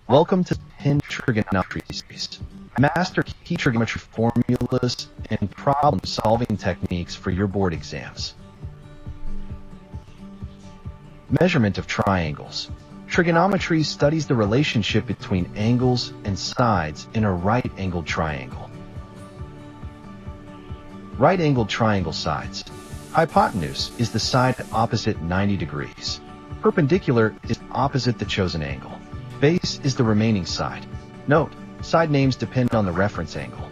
Welcome to 10 Trigonometry series. Master key trigonometry formulas and problem-solving techniques for your board exams. Measurement of triangles. Trigonometry studies the relationship between angles and sides in a right-angled triangle. Right-angled triangle sides. Hypotenuse is the side opposite 90 degrees. Perpendicular is opposite the chosen angle. Base is the remaining side. Note, side names depend on the reference angle.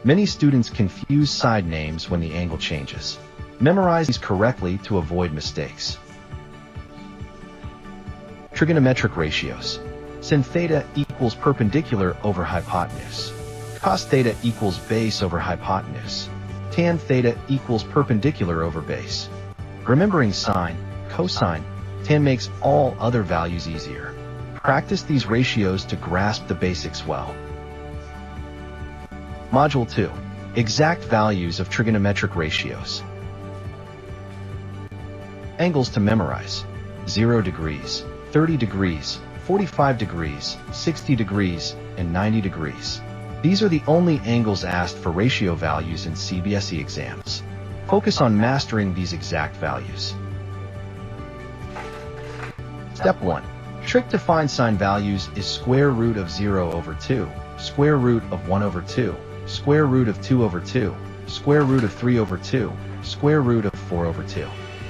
Many students confuse side names when the angle changes. Memorize these correctly to avoid mistakes. Trigonometric ratios. Sin theta equals perpendicular over hypotenuse. Cos theta equals base over hypotenuse. Tan theta equals perpendicular over base. Remembering sine, cosine, tan makes all other values easier. Practice these ratios to grasp the basics well. Module 2. Exact values of trigonometric ratios. Angles to memorize. 0 degrees, 30 degrees, 45 degrees, 60 degrees, and 90 degrees. These are the only angles asked for ratio values in CBSE exams. Focus on mastering these exact values. Step 1. Trick to find sine values is square root of 0 over 2, square root of 1 over 2, square root of 2 over 2, square root of 3 over 2, square root of 4 over 2.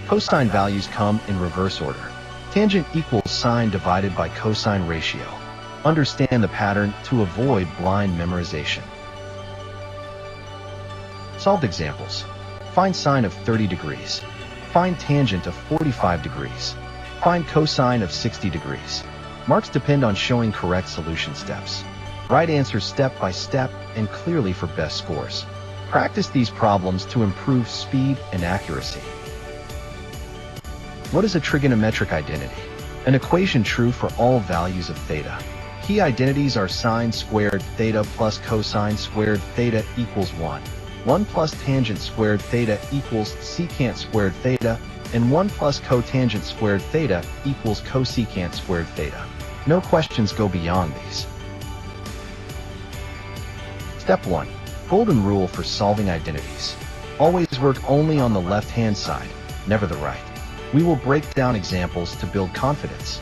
Cosine values come in reverse order. Tangent equals sine divided by cosine ratio. Understand the pattern to avoid blind memorization. Solved examples. Find sine of 30 degrees. Find tangent of 45 degrees. Find cosine of 60 degrees. Marks depend on showing correct solution steps. Write answers step by step and clearly for best scores. Practice these problems to improve speed and accuracy. What is a trigonometric identity? An equation true for all values of theta. Key identities are sine squared theta plus cosine squared theta equals 1. 1 plus tangent squared theta equals secant squared theta, and 1 plus cotangent squared theta equals cosecant squared theta. No questions go beyond these. Step 1. Golden rule for solving identities. Always work only on the left-hand side, never the right. We will break down examples to build confidence.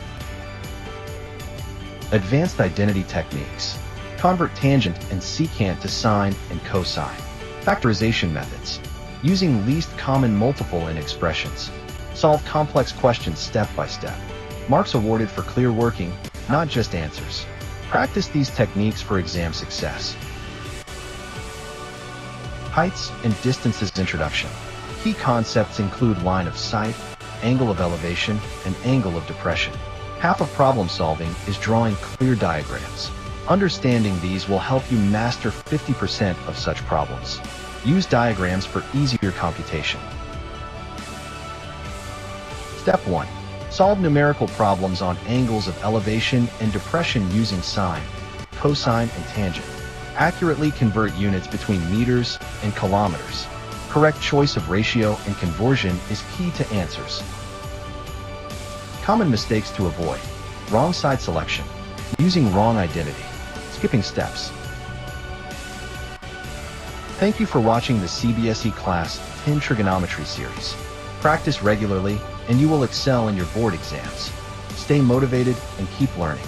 Advanced identity techniques. Convert tangent and secant to sine and cosine. Factorization methods. Using least common multiple in expressions. Solve complex questions step by step. Marks awarded for clear working, not just answers. Practice these techniques for exam success. Heights and distances introduction. Key concepts include line of sight, angle of elevation, and angle of depression. Half of problem solving is drawing clear diagrams. Understanding these will help you master 50% of such problems. Use diagrams for easier computation. Step 1. Solve numerical problems on angles of elevation and depression using sine, cosine, and tangent. Accurately convert units between meters and kilometers. Correct choice of ratio and conversion is key to answers. Common mistakes to avoid. Wrong side selection. Using wrong identity. Skipping steps. Thank you for watching the CBSE Class 10 Trigonometry series. Practice regularly, and you will excel in your board exams. Stay motivated and keep learning.